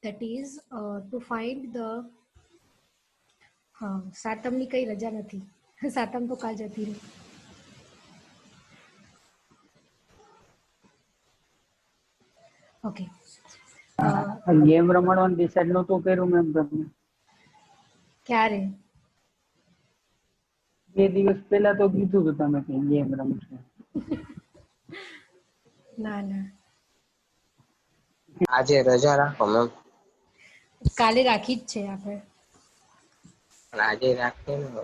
that is to find the સાતમની કઈ રજા નથી. સાતમ તો કાલ જતી રહી. ઓકે, ગેમ રમાડવાનું ડિસાઈડ નહોતું કર્યું મેમ તમને? ક્યારે? 2 દિવસ પહેલા તો કીધું હતું તમે કે ગેમ રમશો. ના ના, આજે રજા રાખો મેમ. કાલે રાખી જ છે આપણે. પણ આજે રાખીએ ને.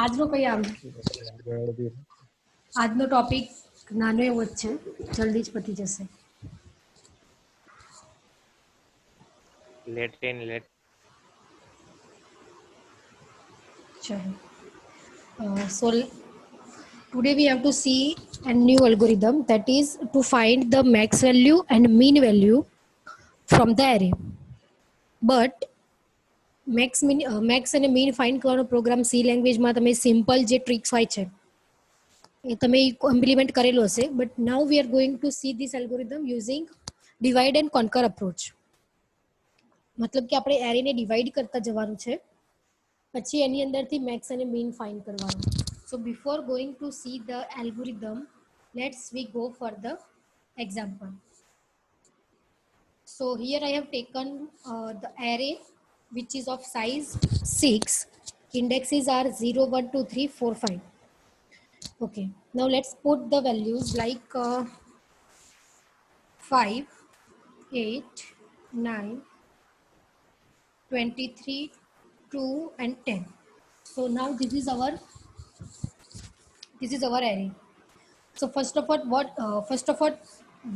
આજનો કઈ આમ આજનો ટોપિક નાનો એવો જ છે, જલ્દી જ પતી જશે. Late in late. ચલો, so today we have to see a new algorithm, that is to find the max value and mean value from the array. But max અને mean find કરવાનો પ્રોગ્રામ સી લેંગ્વેજમાં તમે simple જે tricks હોય છે એ તમે implement કરેલો હશે. But now we are going to see this algorithm using divide and conquer approach. મતલબ કે આપણે એરેને ડિવાઈડ કરતા જવાનું છે, પછી એની અંદરથી મેક્સ અને મીન ફાઇન્ડ કરવાનું. સો before going to see the algorithm, let's we go for the example. So here I have taken the array which is of size 6. Indexes are 0, 1, 2, 3, 4, 5. Okay, now let's put the values like 5, 8, 9, 23, 2 and 10. So now this is our array. So first of all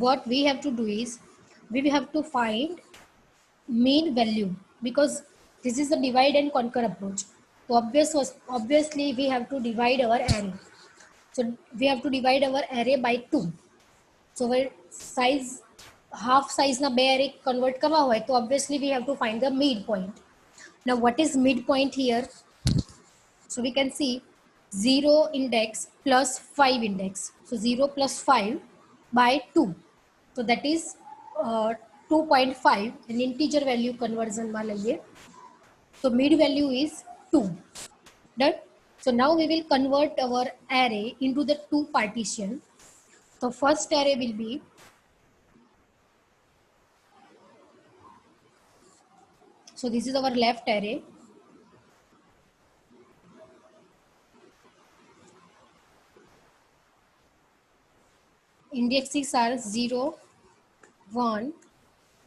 what we have to do is we have to find mean value, because this is the divide and conquer approach. So obviously we have to divide our array. So we have to divide our array by 2. So where size half size na 2 array convert કરવા હોય તો obviously we have to find the midpoint. Now what is midpoint here? So we can see 0 index plus 5 index. So 0 plus 5 by 2. So that is 2.5, an integer value conversion માં લઈએ. So mid value is 2. Done. So now we will convert our array into the 2 partition. So first array will be this is our left array. Indexes are 0, 1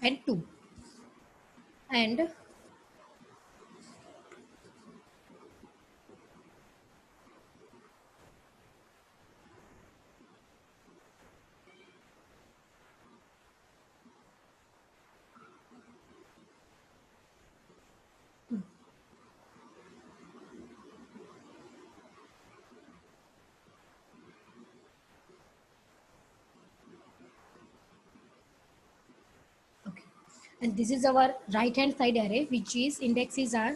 and 2, and and this is our right hand side array, which is indexes are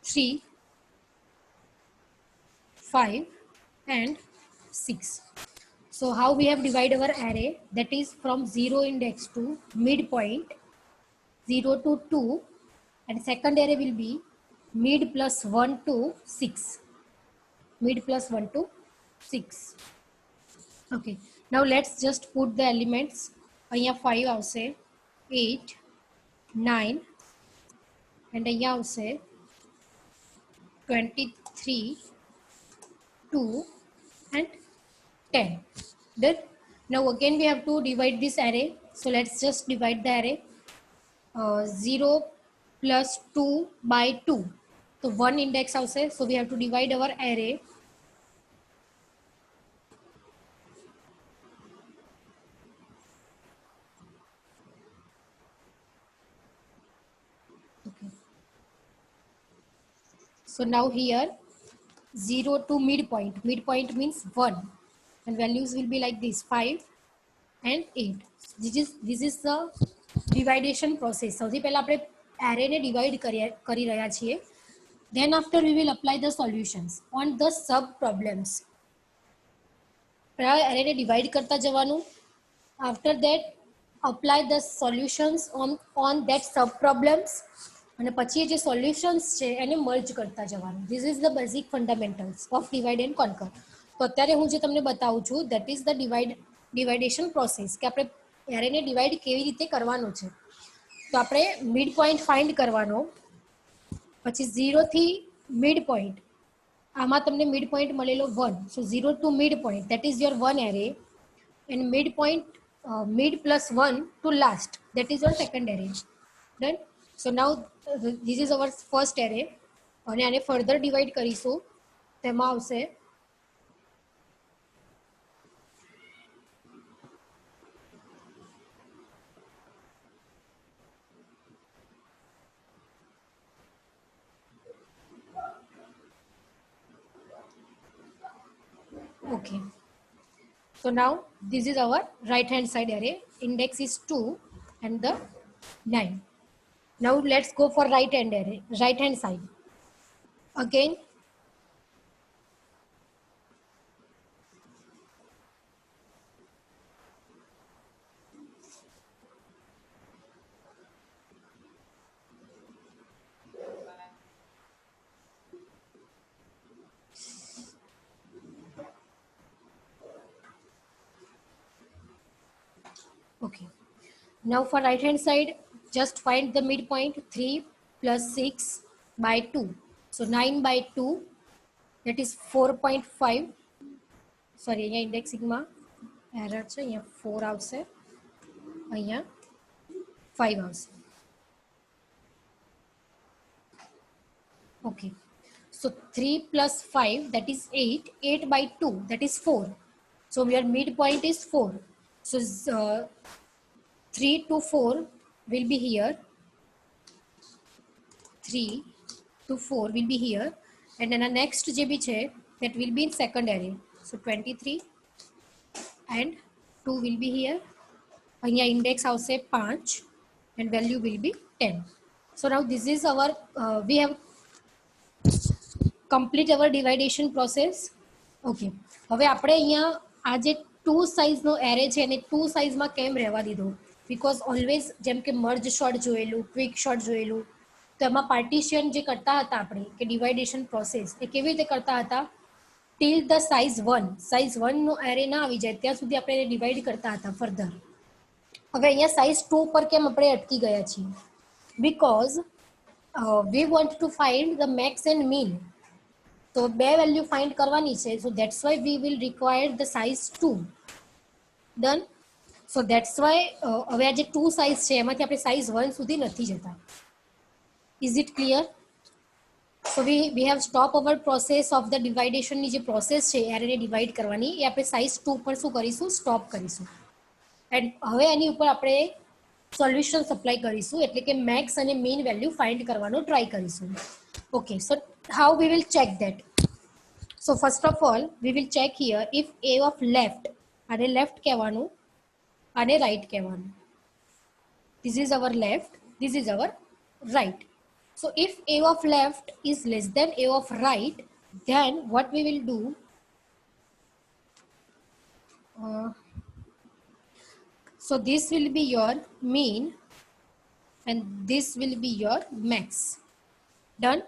3, 5 and 6. So how we have divided our array, that is from 0 index to midpoint 0 to 2, and second array will be mid plus 1 to 6. Mid plus 1 to 6. Okay, now let's just put the elements. અહીંયા 5 આવશે, 8, 9 and અહીંયા આવશે 23, 2 and 10. Done. Now again we have to divide this array. So let's just divide the array. 0 plus 2 by 2. So 1 index આવશે. So we have to divide our array. Okay. So now here 0 to midpoint. Midpoint means 1, and values will be like this, 5 and 8. This is the dividation process. સૌથી પહેલા આપણે array ને divide કરી રહ્યા છીએ. Then after we will apply the solutions on the sub problems. પહેલા array ને divide કરતા જવાનું. After that apply the solutions on that sub problems અને પછી જે સોલ્યુશન્સ છે એને મર્જ કરતા જવાનું. This is the basic fundamentals of divide and conquer. તો અત્યારે હું જે તમને બતાવું છું દેટ ઇઝ ધ ડિવાઇડેશન પ્રોસેસ, કે આપણે એરેને ડિવાઈડ કેવી રીતે કરવાનું છે. તો આપણે મિડ પોઈન્ટ ફાઇન્ડ કરવાનો, પછી 0 થી મિડ પોઈન્ટ, આમાં તમને મિડ પોઈન્ટ મળેલો 1, so 0 to mid point that is your one array, and midpoint mid plus 1 to last, that is your second array. Done. So now this is our first array, અને આને further divide કરીશું, તેમાં આવશે okay. So now this is our right hand side array, index is 2 and the 9. Now let's go for right hand array, right hand side. Again okay. Now for right hand side, just find the midpoint, 3 plus 6 by 2. So 9 by 2, that is 4.5. Sorry, અહીંયા indexingમાં error છે, અહીંયા 4 આવશે, અહીંયા 5 આવશે. Okay. So 3 plus 5, that is 8. 8 by 2, that is 4. So your midpoint is 4. So 3 to 4 will be here. 3 to 4 will be here. And then the next JB che, that will be in second array. So 23 and 2 will be here. And your index house say 5 and value will be 10. So now this is our, we have complete our dividation process. Okay. હવે આપણે અહીંયા આ જે 2 સાઇઝનો array છે એને 2 સાઇઝમાં કેમ રહેવા દીધો? બીકોઝ ઓલવેઝ જેમ કે મર્જ શોર્ટ જોયેલું, ક્વિક શોર્ટ જોયેલું, તો એમાં પાર્ટીશન જે કરતા હતા આપણે કે ડિવાઇડેશન પ્રોસેસ એ કેવી રીતે કરતા હતા? ટીલ ધ સાઇઝ 1 નો એરે ના આવી જાય ત્યાં સુધી આપણે ડિવાઈડ કરતા હતા ફર્ધર. હવે અહીંયા સાઇઝ 2 પર કેમ આપણે અટકી ગયા છીએ? Because we want to find the max and mean. તો બે વેલ્યુ ફાઇન્ડ કરવાની છે, so that's why we will require the size 2. Done. So that's why હવે આ જે 2 સાઇઝ છે એમાંથી આપણે સાઇઝ 1 સુધી નથી જતા. Is it clear? So we have stop our process of the dividation ની જે પ્રોસેસ છે એરેને ડિવાઈડ કરવાની, એ આપણે સાઇઝ 2 પર શું કરીશું? સ્ટોપ કરીશું. એન્ડ હવે એની ઉપર આપણે સોલ્યુશન સપ્લાય કરીશું, એટલે કે મેક્સ અને મીન વેલ્યુ ફાઇન્ડ કરવાનો ટ્રાય કરીશું. Okay, so how we will check that? So first of all, we will check here if a of left, અને left કહેવાનું અને right કહેવાનું. This is our left, this is our right. So if a of left is less than a of right, then what we will do, so this will be your mean and this will be your max. Done.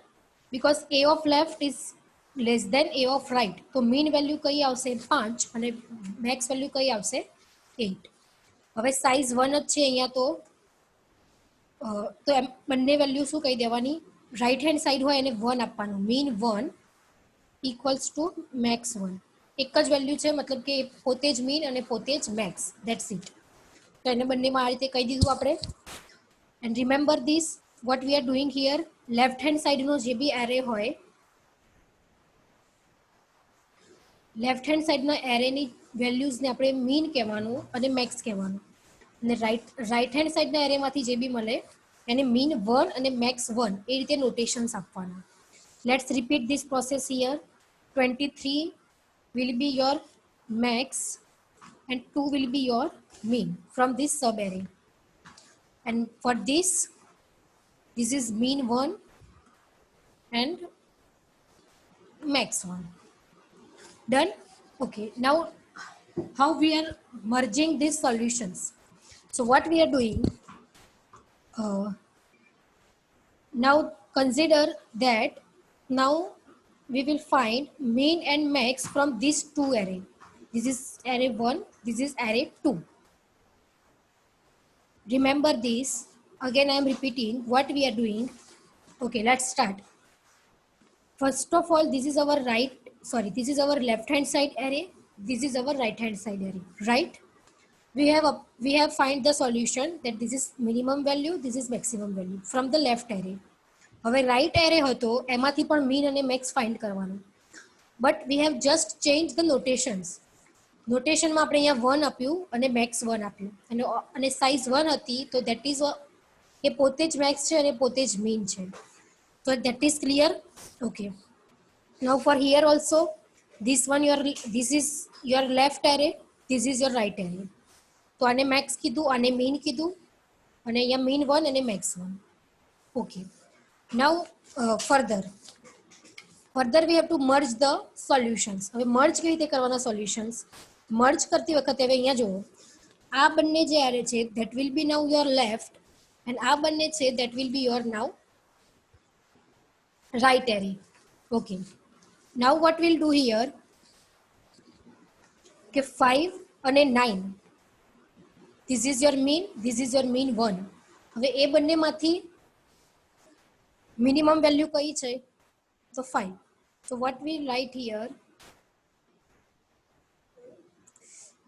Because a of left is less than a of right, તો mean value કઈ આવશે? 5 અને max value કઈ આવશે? 8. હવે size 1 જ છે અહીંયા, તો બંને વેલ્યુ શું કહી દેવાની? રાઈટ હેન્ડ સાઈડ હોય એને 1 આપવાનું, mean 1 equals to max 1. એક જ વેલ્યુ છે, મતલબ કે પોતે જ mean અને પોતે જ max, that's it. તો એને બંનેમાં આ રીતે કહી દીધું આપણે. And remember this, what we are doing here, left hand સાઈડનો જે બી એરે હોય, લેફ્ટ હેન્ડ સાઈડના એરેની વેલ્યુઝને આપણે મીન કહેવાનું અને મેક્સ કહેવાનું, અને રાઈટ હેન્ડ સાઈડના એરેમાંથી જે બી મળે એને મીન 1 અને મેક્સ 1 એ રીતે નોટેશન્સ આપવાના. Let's repeat this process here. 23 will be your max and 2 will be your mean from this sub array. And for this is mean 1 and max 1. Done. Okay, now how we are merging these solutions? So what we are doing, now consider that now we will find min and max from these two array. This is array 1, this is array 2. Remember this. Again I am repeating what we are doing. Okay, let's start. First of all, this is our this is our left hand side array, this is our right hand side array, right? We have find the solution that this is minimum value, this is maximum value from the left array. હવે right array હતો એમાંથી પણ min અને max find કરવાનું, but we have just change the notations. નોટેશનમાં આપણે અહીંયા 1 આપ્યું અને મેક્સ 1 આપ્યું, અને સાઇઝ 1 હતી તો દેટ ઇઝ એ પોતે જ મેક્સ છે અને પોતે જ મીન છે. So that is clear. Okay, now for here also this is your left array, this is your right array. તો આને મેક્સ કીધું, આને મીન કીધું, અને અહીંયા મીન 1 અને max 1. Okay, now further we have to merge the solutions. હવે merge કેવી રીતે કરવાના સોલ્યુશન્સ? મર્જ કરતી વખતે હવે અહીંયા જુઓ, આ બંને જે એરે છે that will be now your left, and આ બંને છે that will be your now right array. Okay, now what we'll do here કે 5 અને 9, this is your mean, this is your mean 1. હવે એ બંનેમાંથી minimum value કઈ છે? So 5. So what we write here,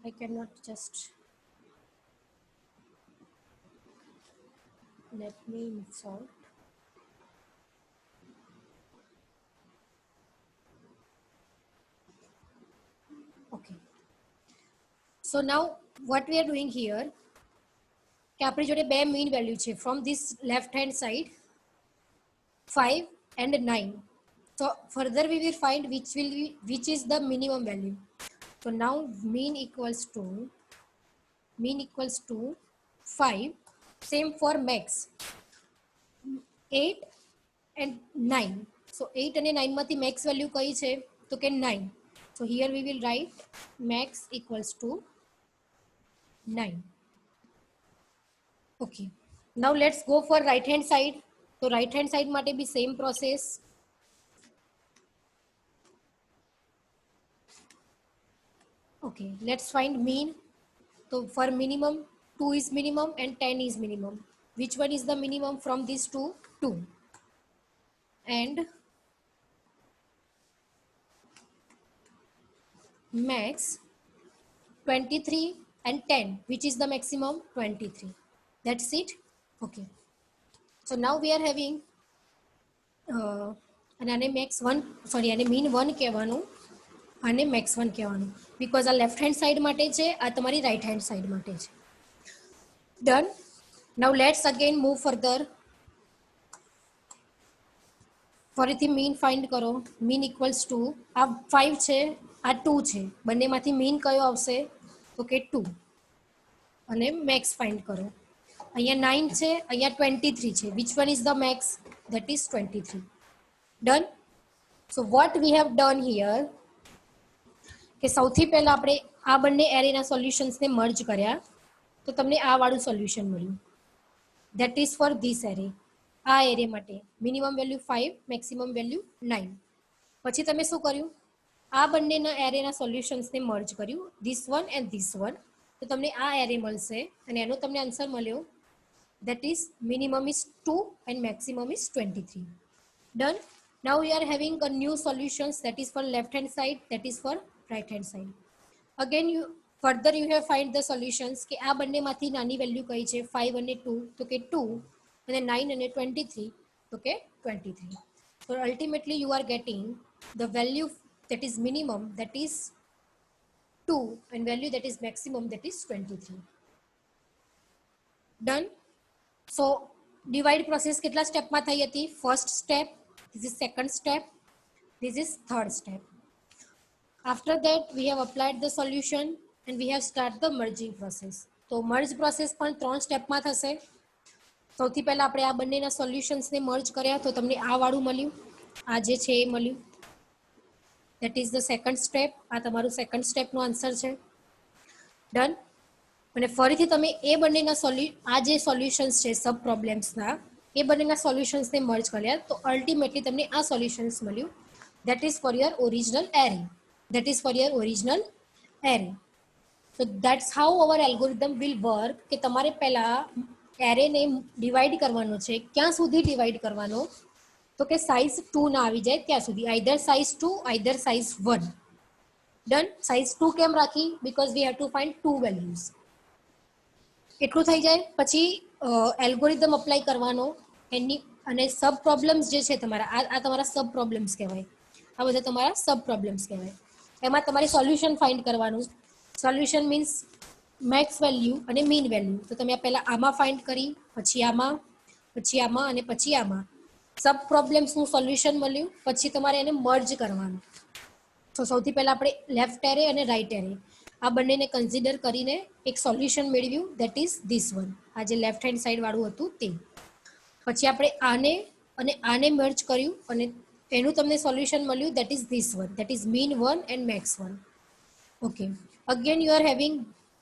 I cannot just, let me insert. Okay, so now what we are doing here કે આપણી જોડે બે mean value છે from this left hand side, 5 and 9. So further we will find which is the minimum value. So now mean equals to 5. Same for max, 8 and 9. So 8 and 9 માંથી max value કઈ છે? તો કે 9. So here we will write max equals to 9. Okay, now let's go for right hand side. So right hand side માટે બી same process. Okay, let's find mean. So for minimum, 2 is minimum and 10 is minimum. Which one is the minimum from these two? 2. And max 23 and 10. Which is the maximum? 23. That's it. Okay. So now we are having અને આને max 1, sorry આને mean 1 કહેવાનું, આને max 1 કહેવાનું, because આ left hand side માટે છે, આ તમારી રાઈટ હેન્ડ સાઈડ માટે છે. Done. Now let's again move further. ફરીથી મીન ફાઇન્ડ કરો. મીન ઇક્વલ્સ ટુ આ 5 છે, આ 2 છે, બંનેમાંથી મીન કયો આવશે? તો કે 2, અને મેક્સ ફાઇન્ડ કરો. અહીંયા 9 છે, અહીંયા 23 છે. Which one is the max? that is 23. Done. So what we have done here કે સૌથી પહેલા આપણે આ બંને એરેના સોલ્યુશન્સને મર્જ કર્યા તો તમને આ વાળું સોલ્યુશન મળ્યું. that is for this array. આ એરે માટે મિનિમમ વેલ્યુ 5, મેક્સિમમ વેલ્યુ 9. પછી તમે શું કર્યું? આ બંનેના એરેના સોલ્યુશન્સને મર્જ કર્યું, this one and this one, તો તમને આ એરે મળશે અને એનો તમને આન્સર મળ્યો. That is minimum is 2 and maximum is 23. Done. Now we are having a new solutions, that is for left hand side, that is for right hand side. Again you have find the solutions કે આ બંનેમાંથી નાની value કઈ છે? 5 અને 2, તો કે 2, અને 9 અને 23, તો કે 23. So ultimately you are getting the value that is minimum, that is 2, and value that is maximum, that is 23. Done. So divide process કેટલા સ્ટેપમાં થઈ હતી? First step, this is second step, this is third step. After that we have applied the solution and we have start the merging process. તો merge process પણ 3 સ્ટેપમાં થશે. સૌથી પહેલા આપણે આ બંનેના સોલ્યુશન્સને મર્જ કર્યા તો તમને આ વાળું મળ્યું, આ જે છે એ મળ્યું. that is the second step. આ તમારું સેકન્ડ સ્ટેપનો આન્સર છે. ડન. અને ફરીથી તમે એ બંનેના આ જે સોલ્યુશન્સ છે સબ પ્રોબ્લેમ્સના એ બંનેના સોલ્યુશન્સને મર્જ કર્યા તો અલ્ટિમેટલી તમને આ સોલ્યુશન્સ મળ્યું. That is for your original array. That is for your original array. So that's how our algorithm will work. કે તમારે પહેલા એરેને ડિવાઈડ કરવાનો છે. ક્યાં સુધી ડિવાઈડ કરવાનો? તો કે સાઇઝ 2 ના આવી જાય ત્યાં સુધી. Either size 2, either size 1. Done. Size 2 કેમ રાખી? Because we have to find 2 values. એટલું થઈ જાય પછી એલ્ગોરિધમ અપ્લાય કરવાનો એની અને સબ પ્રોબ્લેમ્સ જે છે તમારા આ તમારા સબ પ્રોબ્લેમ્સ કહેવાય. આ બધા તમારા સબ પ્રોબ્લેમ્સ કહેવાય. એમાં તમારે સોલ્યુશન ફાઇન્ડ કરવાનું. સોલ્યુશન મીન્સ મેક્સ વેલ્યુ અને મીન વેલ્યુ. તો તમે પહેલા આમાં ફાઇન્ડ કરી, પછી આમાં, પછી આમાં અને પછી આમાં. સબ પ્રોબ્લેમ્સનું સોલ્યુશન મળ્યું પછી તમારે એને મર્જ કરવાનું. તો સૌથી પહેલા આપણે લેફ્ટ એરે અને રાઈટ એરે આ બંનેને કન્સિડર કરીને એક સોલ્યુશન મેળવ્યું. That is this one. આ જે લેફ્ટ હેન્ડ સાઈડ વાળું હતું તે. પછી આપણે આને અને આને મર્જ કર્યું અને એનું તમને સોલ્યુશન મળ્યું. That is this one. That is min one and max one. Okay. Again you are having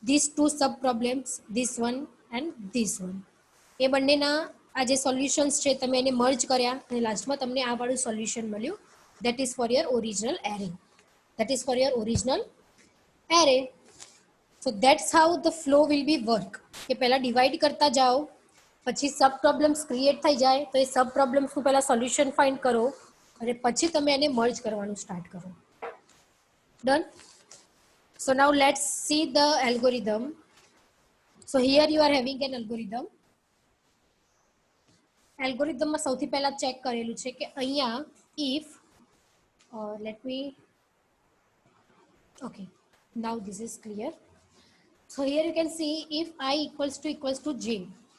this two sub problems, this one and this one. એ બંનેના આ જે સોલ્યુશન્સ છે તમે એને મર્જ કર્યા અને લાસ્ટમાં તમને આ વાળું સોલ્યુશન મળ્યું. That is for your original array. That is for your original array. So that's how the flow will be work. કે પહેલા ડિવાઈડ કરતા જાઓ, પછી સબ પ્રોબ્લેમ્સ ક્રિએટ થઈ જાય તો એ સબ પ્રોબ્લેમ્સનું પહેલા સોલ્યુશન ફાઇન્ડ કરો અને પછી તમે એને મર્જ કરવાનું સ્ટાર્ટ કરો. Done. So now let's see the algorithm. So here you are having an algorithm. એલ્ગોરિધમમાં સૌથી પહેલા ચેક કરેલું છે કે અહીંયા if let me okay, now this is clear. So here you can see if I equals to j,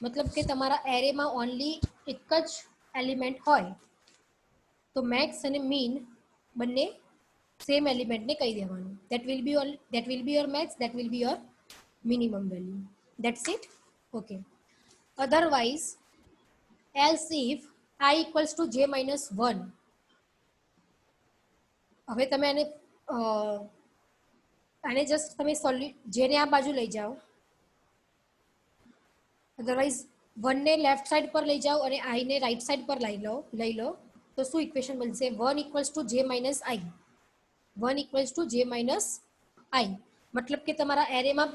મતલબ કે તમારા એરેમાં ઓનલી એક જ એલિમેન્ટ હોય તો મેક્સ અને મીન બંને સેમ એલિમેન્ટને કહી દેવાનું. that will be your max, that will be your minimum value. That's it. Okay. Otherwise, else if I equals to j minus 1, હવે તમે આને જસ્ટ તમે જેને આ બાજુ લઈ જાઓ, અધરવાઇઝ 1 ને લેફ્ટ સાઈડ પર લઈ જાઓ અને i ને રાઈટ સાઈડ પર લઈ લો તો શું ઇક્વેશન બનશે? 1 equals to j minus i. 1 equals to j minus i. મતલબ કે તમારા એરેમાં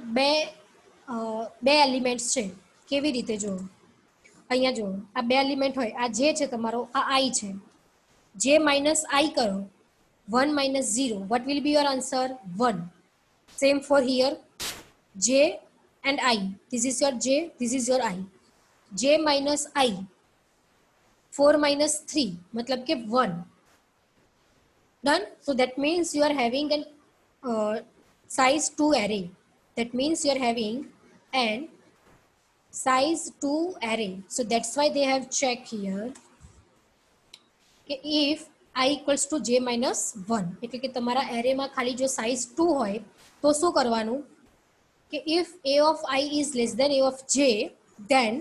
બે એલિમેન્ટ્સ છે. કેવી રીતે જુઓ? અહીંયા જુઓ, આ બે એલિમેન્ટ હોય, આ જે છે તમારો, આ i છે. j માઇનસ i કરો, 1 minus 0. What will be your answer? 1. Same for here. J and I. This is your J. This is your I. J minus I. 4 minus 3. मतलब के 1. Done. So that means you are having an size 2 array. That means you are having an size 2 array. So that's why they have checked here. If I equals to j minus 1, એટલે કે તમારા એરેમાં ખાલી જો size 2 હોય તો શું કરવાનું કે if a of I is less than a of j, then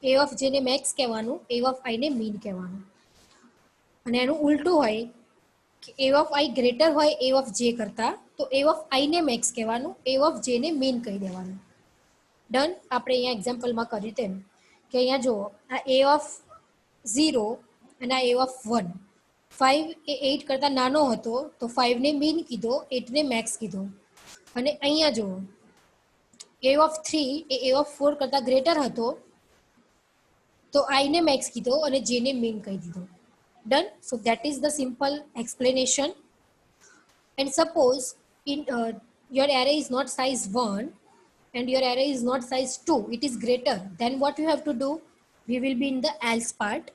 a of j ને મેક્સ કહેવાનું, a of I ને મીન કહેવાનું. અને એનું ઉલટું હોય કે a of I ગ્રેટર હોય a of j કરતા તો a of I ને મેક્સ કહેવાનું, a of j ને મીન કહી દેવાનું. ડન. આપણે અહીંયા એક્ઝામ્પલમાં કર્યું તેમ કે અહીંયા જુઓ, આ a of 0 અને આ a of 1. 5 એ 8 કરતા નાનો હતો તો 5 ને મીન કીધો, 8 ને મેક્સ કીધો. અને અહીંયા જુઓ, a of 3 A a of 4 કરતા ગ્રેટર હતો તો i ને મેક્સ કીધો અને j ને મીન કહી દીધો. Done. So that is the simple explanation. And suppose your array is not size 1 and your array is not size 2, it is greater, then what you have to do? We will be in the else part.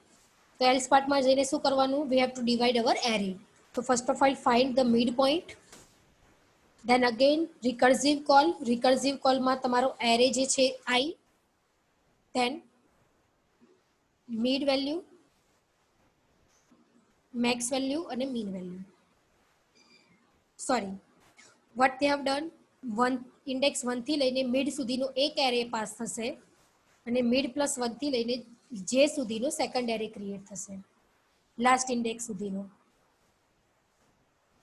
So else part માં જઈને શું કરવાનું? We have to divide our array. So first of all, find the midpoint. Then again recursive call. Recursive call માં તમારો array જે છે I. Then mid value, max value અને mean value. Sorry, what they have done? index 1 થી લઈને mid સુધીનો એક array pass થશે અને mid plus 1 થી લઈને જે સુધીનો સેકન્ડ એરે ક્રિએટ થશે, લાસ્ટ ઇન્ડેક્સ સુધીનો.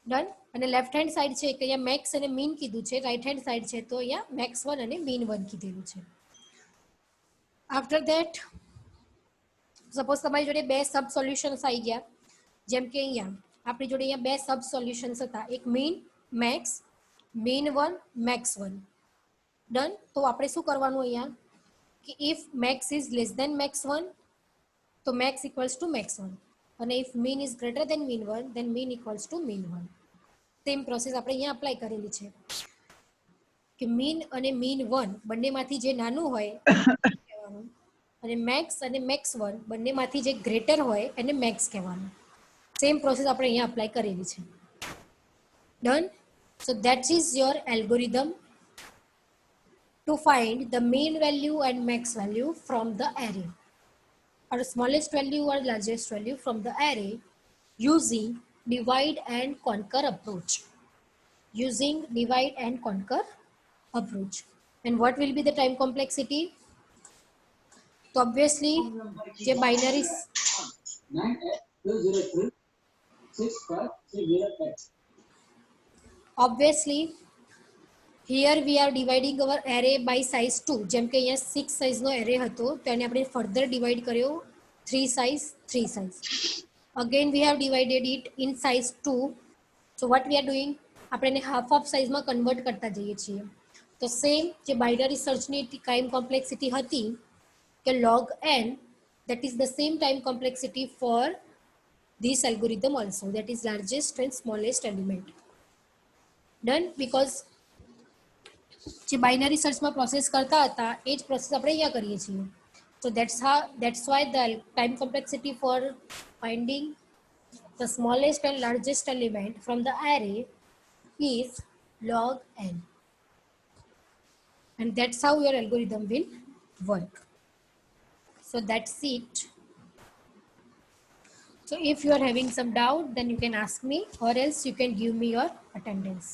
ડન. અને લેફ્ટ હેન્ડ સાઈડ છે કે અહીંયા મેક્સ અને મીન કીધું છે, રાઈટ હેન્ડ સાઈડ છે તો અહીંયા મેક્સ 1 અને મીન 1 કીધેલું છે. આફ્ટર ધેટ સપોઝ તમારી જોડે બે સબ સોલ્યુશન્સ આવી ગયા, જેમ કે અહીંયા આપણી જોડે અહીંયા બે સબ સોલ્યુશન્સ હતા, એક min max, min 1 max 1. Done. તો આપણે શું કરવાનું અહીંયા કે if max is less than max 1 તો મેક્સ ઇક્વલ્સ ટુ મેક્સ 1, અને if min is greater than min 1 then min equals to min 1. Same process આપણે અહીંયા અપ્લાય કરેલી છે કે મીન અને મીન 1 બંનેમાંથી જે નાનું હોય કહેવાનું, અને મેક્સ અને મેક્સ 1 બંનેમાંથી જે ગ્રેટર હોય એને મેક્સ કહેવાનું. સેમ પ્રોસેસ આપણે અહીંયા અપ્લાય કરેલી છે. Done. So that is your algorithm to find the mean value and max value from the array, or smallest value or largest value from the array, using divide and conquer approach. Using divide and conquer approach. And what will be the time complexity? So obviously જે binary, obviously here we are dividing our array by size 2. જેમ કે અહીંયા 6 સાઇઝનો array હતો તો એને આપણે further divide કર્યો 3 size 3 size. Again we have divided it in size 2. So what we are doing, આપણે એને હાફ ઓફ સાઇઝમાં કન્વર્ટ કરતા જઈએ છીએ. તો સેમ જે બાઇનરી સર્ચની ટાઈમ કોમ્પ્લેક્સિટી હતી કે log n, that is the same time complexity for this algorithm also, that is largest and smallest element. Done. Because જે બાઇનરી સર્ચમાં પ્રોસેસ કરતા હતા એ જ પ્રોસેસ આપણે અહીંયા કરીએ છીએ. So that's why the time complexity for finding the smallest and largest element from the array is log n, and that's how your algorithm will work. So that's it. So if you are having some doubt, then you can ask me, or else you can give me your attendance.